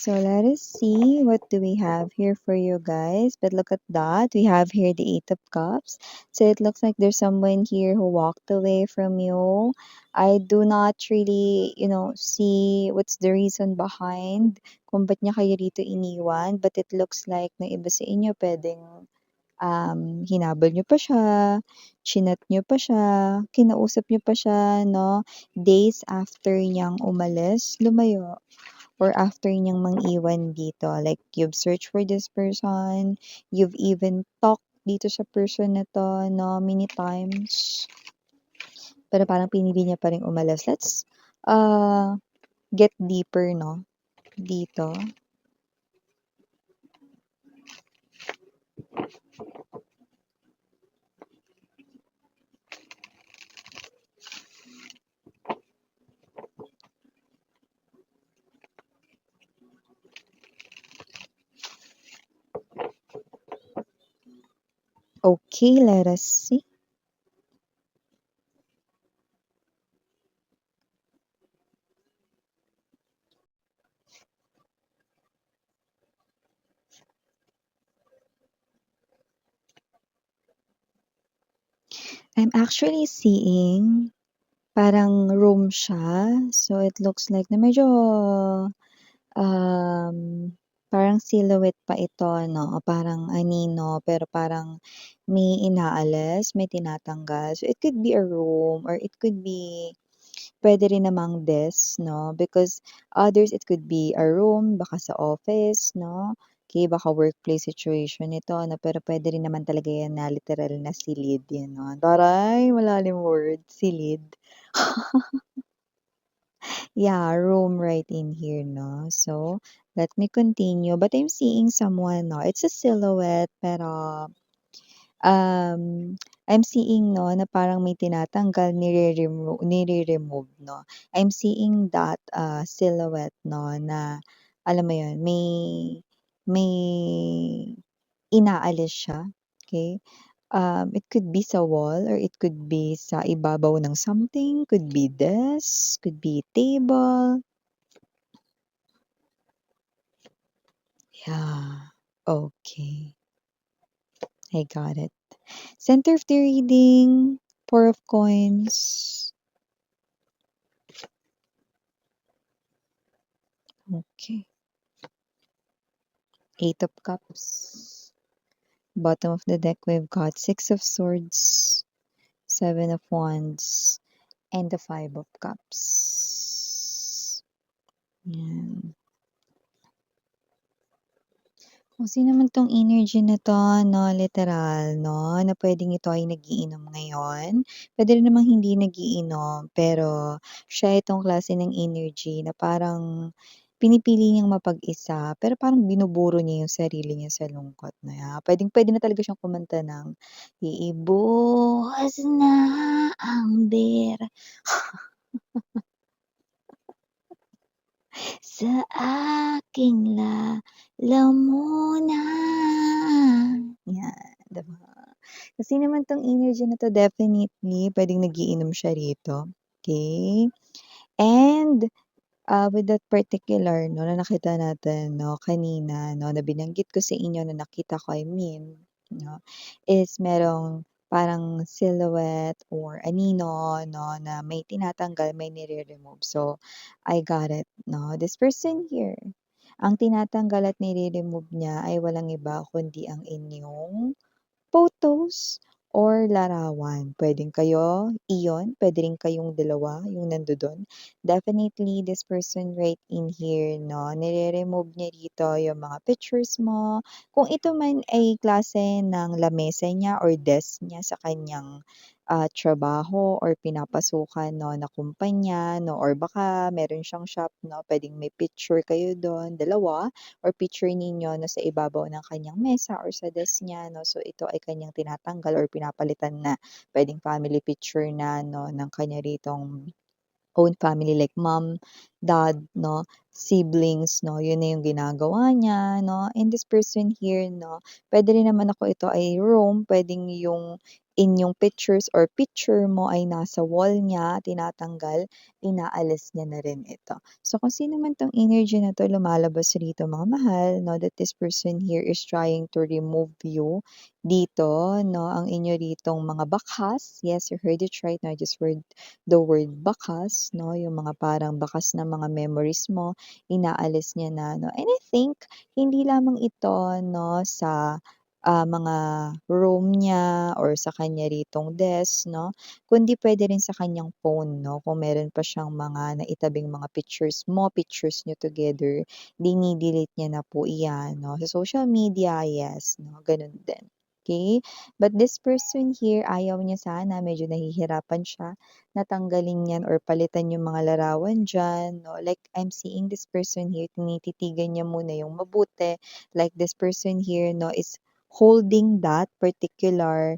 So let us see what do we have here for you guys. But look at that. We have here the Eight of Cups. So it looks like there's someone here who walked away from you. I do not really, see what's the reason behind kung ba't niya kayo rito iniwan. But it looks like na iba sa inyo pwedeng hinabol niyo pa siya, chinat niyo pa siya, kinausap niyo pa siya, no? Days after niyang umalis, lumayo or after niyang mang-iwan dito. Like, you've searched for this person, you've even talked dito sa person na 'to, no, many times. Pero parang pinili niya pa ring umalis. Let's, uh, get deeper, no, dito. Okay, let us see. I'm actually seeing parang room siya. So, it looks like na medyo, um, parang silhouette pa ito 'no, parang anino, pero parang may inaalis, may tinatanggal. So, it could be a room or it could be puwede rin namang desk 'no, because others it could be a room, baka sa office 'no, okey baka workplace situation ito 'no, pero puwede rin naman talaga 'yan na literal na silid, gano'n. Taray, malalim word, silid. Yeah, room right in here 'no. So, let me continue, but I'm seeing someone 'no, it's a silhouette pero, um, I'm seeing 'no, na parang may tinatanggal, nire-remove 'no. I'm seeing that, silhouette 'no, na alam mo 'yun, may inaalis siya, okey? It could be sa wall or it could be sa ibabaw ng something, could be desk, could be table. Yeah, okay, I got it. Center of the reading, Four of Coins. Okay. Eight of Cups. Bottom of the deck, we've got Six of Swords, Seven of Wands, and the Five of Cups. Yan. Kung sino man 'tong energy na 'to 'no, literal 'no, na puwedeng ito ay nag-iinom ngayon. Puwede rin namang hindi nag-iinom, pero siya itong klase ng energy na parang pinipili niyang mapag-isa, pero parang binuburo niya yung sarili niya sa lungkot na puwedeng-puwede na talaga siyang kumanta ng, ibuhos na ang bera sa aking lalamunan. Yan, 'di ba? Kasi naman 'tong energy na 'to definitely puwedeng nag-iinom siya rito, okey? And, with that particular 'no, na nakita natin 'no, kanina 'no, na binanggit ko sa inyo na nakita ko, I mean, 'no, is merong parang silhouette or anino 'no, na may tinatanggal, may nire-remove. So, I got it 'no. This person here, ang tinatanggal at nire-remove niya ay walang iba kundi ang inyong photos or larawan. Puwedeng kayo, iyon, puwede rin kayong dalawa yung nandodo'n. Definitely this person right in here 'no, nire-remove niya dito yung mga pictures mo. Kung ito man ay klase ng lamesa niya or desk niya sa kanyang, trabaho or pinapasukan 'no, na kumpanya 'no, or baka meron siyang shop 'no, puwedeng may picture kayo do'n, dalawa or picture ninyo 'no, sa ibabaw ng kanyang mesa or sa desk niya 'no. So, ito ay kanyang tinatanggal or pinapalitan na. Puwedeng family picture na 'no, ng kanya ritong own family like mom, dad 'no, siblings 'no, yun na yung ginagawa niya 'no. And this person here 'no, puwede rin naman ako ito ay room, puwedeng yung inyong pictures or picture mo ay nasa wall niya, tinatanggal, inaalis niya na rin ito. So, kung sino man 'tong energy na 'to lumalabas rito mga mahal 'no, that this person here is trying to remove you dito 'no, ang inyo ritong mga bakas, yes, you heard it right now, I just heard the word bakas 'no, yung mga parang bakas na mga memories mo, inaalis niya na 'no. And I think hindi lamang ito 'no sa mga room niya or sa kanya ritong desk 'no, kundi puwede rin sa kanyang phone 'no, kung meron pa siyang mga naitabing mga pictures mo, pictures niyo together, dini-delete niya na po iyan 'no. Sa social media, yes 'no, gano'n din, okey? But this person here, ayaw niya sana, medyo nahihirapan siya na tanggalin 'yan or palitan yung mga larawan diyan 'no. Like I'm seeing this person here, tinititigan niya muna yung mabuti, like this person here 'no is holding that particular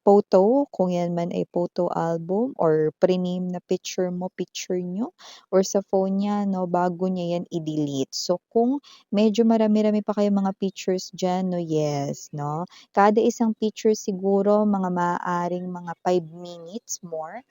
photo, kung 'yan man ay photo album or pre-name na picture mo, picture niyo or sa phone niya 'no, bago niya 'yan i-delete. So, kung medyo marami-rami pa kayong mga pictures diyan 'no, yes 'no, kada isang picture siguro mga maaaring mga 5 minutes more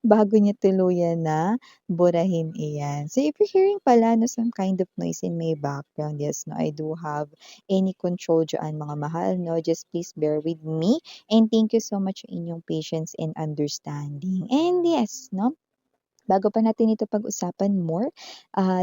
bago niya tuluyan na burahin iyan. So, if you're hearing pala 'no, some kind of noise in my background, yes 'no, I do have any control diyaan mga mahal 'no, just please bear with me and thank you so much sa inyong patience and understanding. And yes 'no, bago pa natin ito pag-usapan more,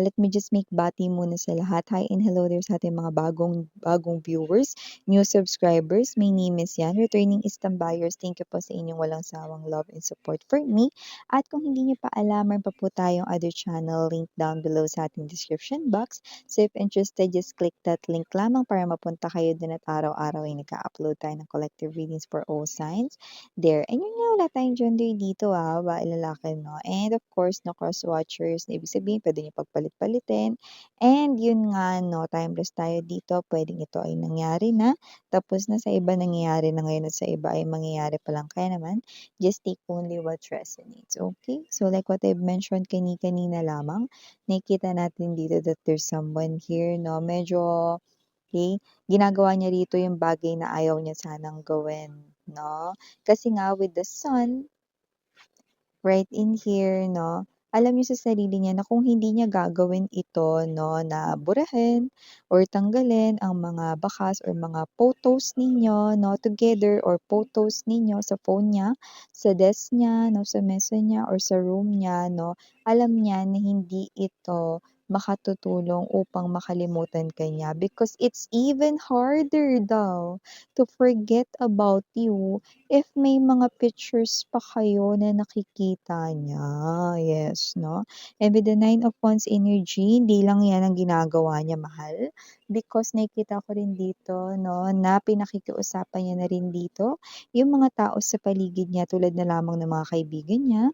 let me just make bati muna sa lahat. Hi and hello there sa ating mga bagong bagong viewers, new subscribers. My name is Yan, returning Istambayers. Thank you po sa inyong walang sawang love and support for me. At kung hindi niyo pa alam, meron pa po tayong other channel link down below sa ating description box. So if interested, just click that link lamang para mapunta kayo dun at araw-araw ay nag-a-upload tayo ng collective readings for all signs there. And yun nga, wala tayong gender dito babae, lalaki 'no. And of course, no cross-watchers na ibig sabihin puwede niyo pagpalit-palitin. And yun nga 'no, timeless tayo dito, puwedeng ito ay nangyari na, tapos na sa iba nangyayari na ngayon at sa iba ay mangyayari pa lang. Kaya naman, just take only what resonates, okay? So like what I've mentioned kani-kanina lamang, nakikita natin dito that there's someone here 'no, medyo okay, ginagawa niya rito yung bagay na ayaw niya sanang gawin 'no. Kasi nga with the sun right in here 'no, alam niya sa sarili niya na kung hindi niya gagawin ito 'no, na burahin or tanggalin ang mga bakas or mga photos ninyo 'no, together or photos ninyo sa phone niya, sa desk niya 'no, sa mesa niya or sa room niya 'no, alam niya na hindi ito makatutulong upang makalimutan ka niya because it's even harder daw to forget about you if may mga pictures pa kayo na nakikita niya, yes 'no. And with the Nine of Wands energy, hindi lang 'yan ang ginagawa niya mahal, because nakikita ko rin dito 'no, na pinakikiusapan niya na rin dito yung mga tao sa paligid niya tulad na lamang ng mga kaibigan niya,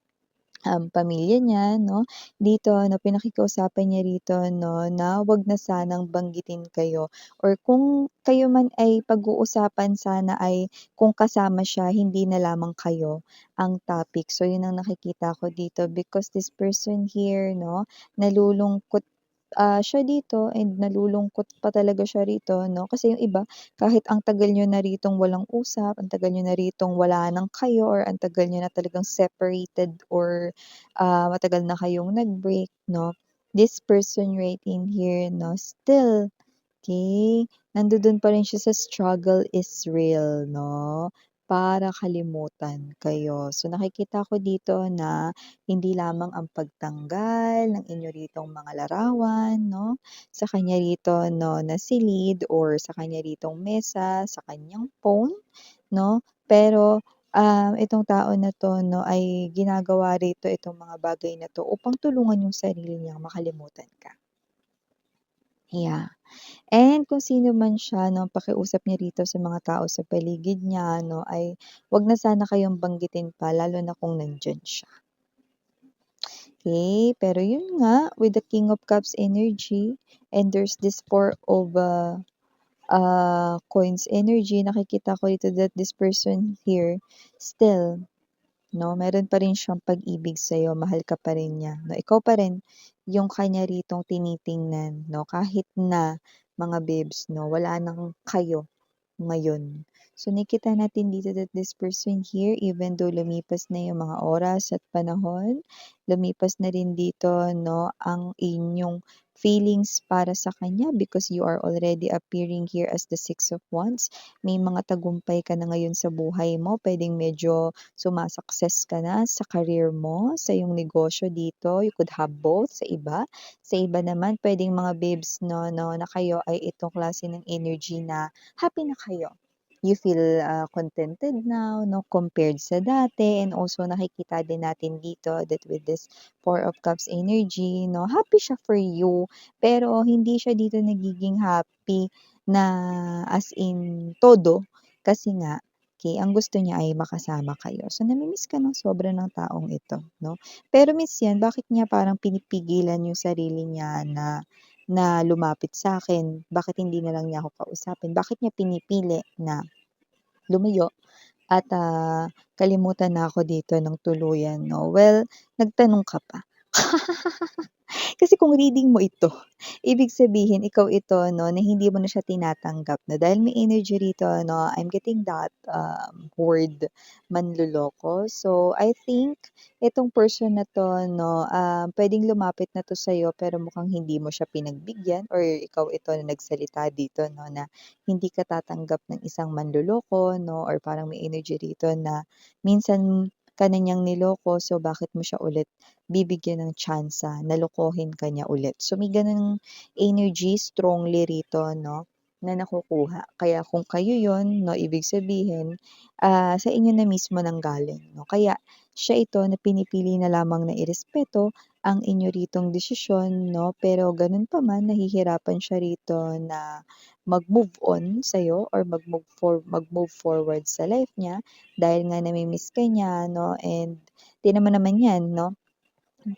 pamilya niya 'no. Dito 'no, pinakikiusapan niya rito 'no, na wag na sanang banggitin kayo or kung kayo man ay pag-uusapan sana ay kung kasama siya, hindi na lamang kayo ang topic. So, yun ang nakikita ko dito because this person here 'no, nalulungkot siya dito and nalulungkot pa talaga siya rito 'no, kasi yung iba kahit ang tagal niyo na ritong walang usap, ang tagal niyo na ritong wala ng kayo or ang tagal niyo na talagang separated or, matagal na kayong nag-break 'no, this person right in here 'no, still okey, nandodo'n pa rin siya sa struggle is real 'no, para kalimutan kayo. So, nakikita ko dito na hindi lamang ang pagtanggal ng inyo ritong mga larawan 'no, sa kanya rito 'no, na silid or sa kanya ritong mesa, sa kanyang phone 'no, pero, itong tao na 'to 'no, ay ginagawa rito itong mga bagay na 'to upang tulungan yung sarili niyang makalimutan ka. Yeah. And kung sino man siya 'no, pakiusap niya rito sa mga tao sa paligid niya 'no, ay wag na sana kayong banggitin pa lalo na kung nandiyan siya. Okay, pero yun nga, with the King of Cups energy and there's this Four of, Coins energy, nakikita ko dito that this person here still 'no, meron pa rin siyang pag-ibig sa'yo, mahal ka pa rin niya 'no, ikaw pa rin yung kanya ritong tinitingnan 'no, kahit na mga bibs 'no, wala ng kayo ngayon. So nakita natin dito that this person here, even though lumipas na yung mga oras at panahon, lumipas na rin dito, no, ang inyong feelings para sa kanya because you are already appearing here as the Six of Wands. May mga tagumpay ka na ngayon sa buhay mo. Pwedeng medyo sumasukses ka na sa career mo, sa iyong negosyo dito. You could have both sa iba. Sa iba naman, pwedeng mga babes, no, na kayo ay itong klase ng energy na happy na kayo. You feel contented now, no, compared sa dati. And also, nakikita din natin dito that with this Four of Cups energy, no, happy siya for you. Pero hindi siya dito nagiging happy na as in todo. Kasi nga, okay, ang gusto niya ay makasama kayo. So, namimiss ka ng sobra ng taong ito, no? Pero miss yan, bakit niya parang pinipigilan yung sarili niya na lumapit sa akin? Bakit hindi na lang niya ako kausapin? Bakit niya pinipili na lumayo at kalimutan na ako dito ng tuluyan, no? Well, nagtanong ka pa. Kasi kung reading mo ito, ibig sabihin ikaw ito 'no, na hindi mo na siya tinatanggap na dahil may energy rito 'no, I'm getting that, word, manloloko. So, I think itong person na 'to 'no, puwedeng lumapit na 'to sa'yo pero mukhang hindi mo siya pinagbigyan or ikaw ito na nagsalita dito 'no, na hindi ka tatanggap ng isang manloloko 'no, or parang may energy rito na minsan ka na niyang niloko, so bakit mo siya ulit bibigyan ng tsansa na lokohin ka niya ulit. So, may gano'ng energy strongly rito 'no, na nakukuha. Kaya kung kayo 'yon 'no, ibig sabihin, sa inyo na mismo nanggaling 'no. Kaya siya ito na pinipili na lamang na irespeto ang inyo ritong desisyon 'no, pero gano'n pa man nahihirapan siya rito na mag-move on sa'yo or mag-move forward sa life niya dahil nga nami-miss ka niya 'no, and tignan mo naman 'yan 'no,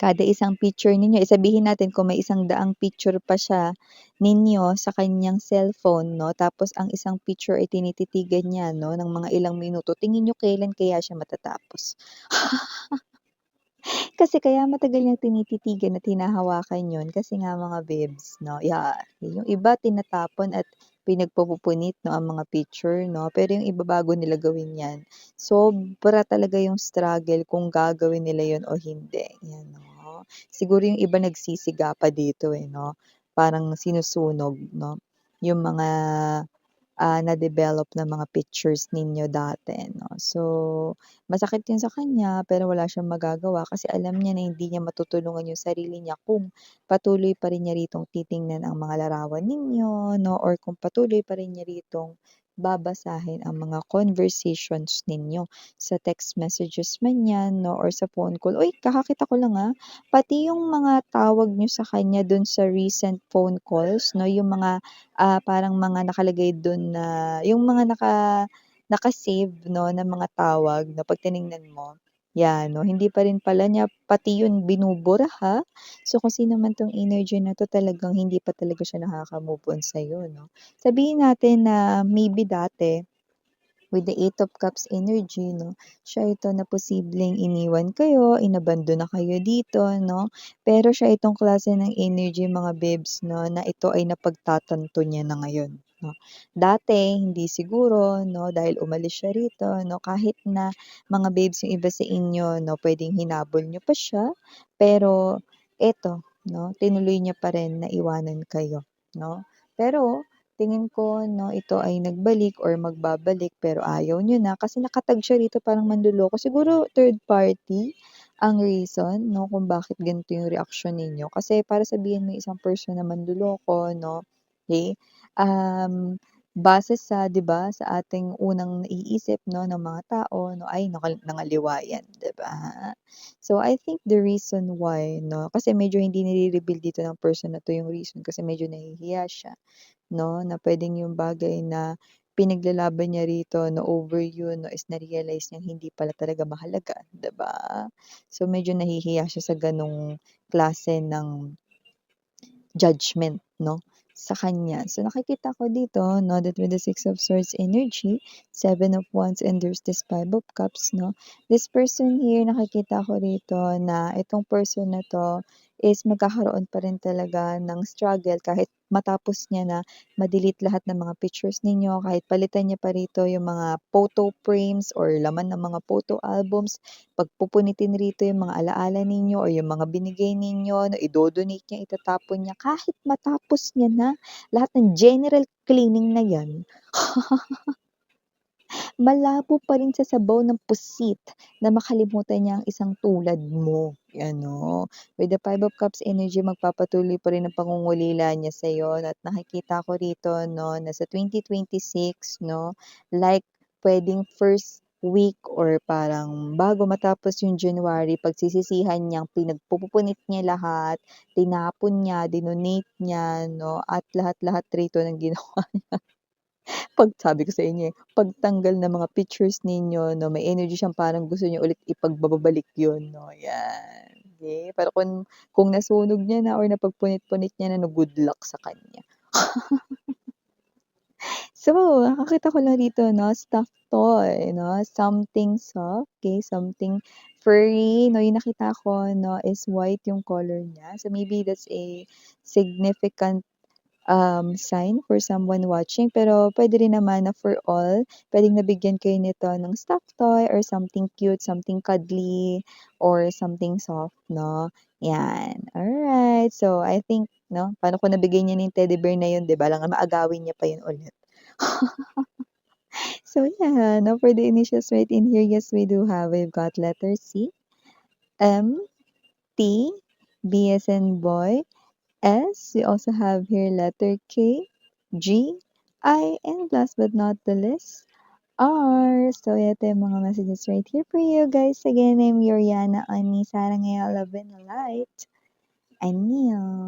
kada isang picture ninyo, sabihin natin kung may 100 picture pa siya ninyo sa kanyang cellphone 'no, tapos ang isang picture ay tinititigan niya 'no, ng mga ilang minuto, tingin niyo kailan kaya siya matatapos? Kasi kaya matagal niyang tinititigan at hinahawakan 'yun kasi nga mga babes 'no, yeah, yung iba tinatapon at pinagpupupunit 'no, ang mga picture 'no, pero yung iba bago nila gawin 'yan, sobra talaga yung struggle kung gagawin nila 'yun o hindi, 'yan 'no. Siguro yung iba nagsisiga pa dito, eh, 'no, parang sinusunog 'no, yung mga na-develop na mga pictures ninyo dati 'no. So, masakit 'yun sa kanya pero wala siyang magagawa kasi alam niya na hindi niya matutulungan yung sarili niya kung patuloy pa rin niya ritong titingnan ang mga larawan ninyo 'no, or kung patuloy pa rin niya ritong babasahin ang mga conversations ninyo sa text messages man 'yan 'no, or sa phone call. Uy, kakakita ko lang, pati yung mga tawag niyo sa kanya dun sa recent phone calls 'no, yung mga parang mga nakalagay dun na yung mga naka-save 'no, na mga tawag na 'pag tiningnan mo, 'yan 'no, hindi pa rin pala niya pati yun binubura, ha. So, kung sino man 'tong energy na 'to talagang hindi pa talaga siya nakaka-move on sa'yo 'no. Sabihin natin na maybe dati with the Eight of Cups energy 'no, siya ito na posibleng iniwan kayo, inabandon na kayo dito 'no, pero siya itong klase ng energy mga babes 'no, na ito ay napagtatanto niya na ngayon 'no. Dati hindi siguro 'no, dahil umalis siya rito 'no, kahit na mga babes yung iba sa inyo 'no, puwedeng hinabol niyo pa siya, pero eto 'no, tinuloy niya pa rin na iwanan kayo 'no. Pero tingin ko 'no, ito ay nagbalik or magbabalik pero ayaw niyo na kasi naka-tag siya rito parang manloloko. Siguro third party ang reason 'no, kung bakit ganito yung reaksyon ninyo. Kasi para sabihin mo isang person na manloloko 'no, okey, base sa 'di ba, sa ating unang naiisip 'no, ng mga tao 'no, ay nangaliwa yan, 'di ba? So, I think the reason why 'no, kasi medyo hindi nire-reveal dito ng person na 'to yung reason kasi medyo nahihiya siya. 'No, na puwedeng yung bagay na pinaglalaban niya rito na over you 'no, is na-realize niyang hindi pala talaga mahalaga, 'di ba? So, medyo nahihiya siya sa gano'ng klase ng judgment 'no, sa kanya. So, nakikita ko dito 'no, that with the Six of Swords energy, Seven of Wands, and there's this Five of Cups 'no. This person here, nakikita ko rito na itong person na 'to is magkakaroon pa rin talaga ng struggle kahit matapos niya na ma-delete lahat ng mga pictures ninyo, kahit palitan niya pa rito yung mga photo frames or laman ng mga photo albums, pagpupunitin rito yung mga alaala ninyo or yung mga binigay ninyo na ido-donate niya, itatapon niya, kahit matapos niya na lahat ng general cleaning na yan, malabo pa rin sa sabaw ng pusit na makalimutan niya ang isang tulad mo, ano. With the Five of Cups energy, magpapatuloy pa rin ang pangungulila niya sa'yo at nakikita ko rito 'no, na sa 2026 'no, like puwedeng first week or parang bago matapos yung January, pagsisisihan niyang pinagpupunit niya lahat, tinapon niya, dinonate niya 'no, at lahat-lahat rito ng ginawa. Sabi ko sa inyo, pagtanggal ng mga pictures ninyo 'no, may energy siyang parang gusto niya ulit ipagbabalik yun 'no, yan. Okey, pero kung nasunog niya na or napagpunit-punit niya na 'no, good luck sa kanya. So, nakakita ko lang rito 'no, stuffed toy 'no, something soft, okay, something furry 'no, yung nakita ko 'no, is white yung color niya. So, maybe that's a significant sign for someone watching. Pero puwede rin naman na for all, puwedeng nabigyan kayo nito ng stuffed toy or something cute, something cuddly, or something soft 'no, 'yan. Alright, so I think 'no, paano kung nabigay niya na yung teddy bear na yun, 'di ba, alangan maagawin niya pa yun ulit. So yeah, no, for the initials right in here, yes, we do have, we've got letter C, M, T, B as in boy, S, we also have here letter K, G, I, and last but not the least, R. So, ito yung mga messages right here for you guys. Again, I'm Yoriana Ani. Sarang Love and Light. Annyeong.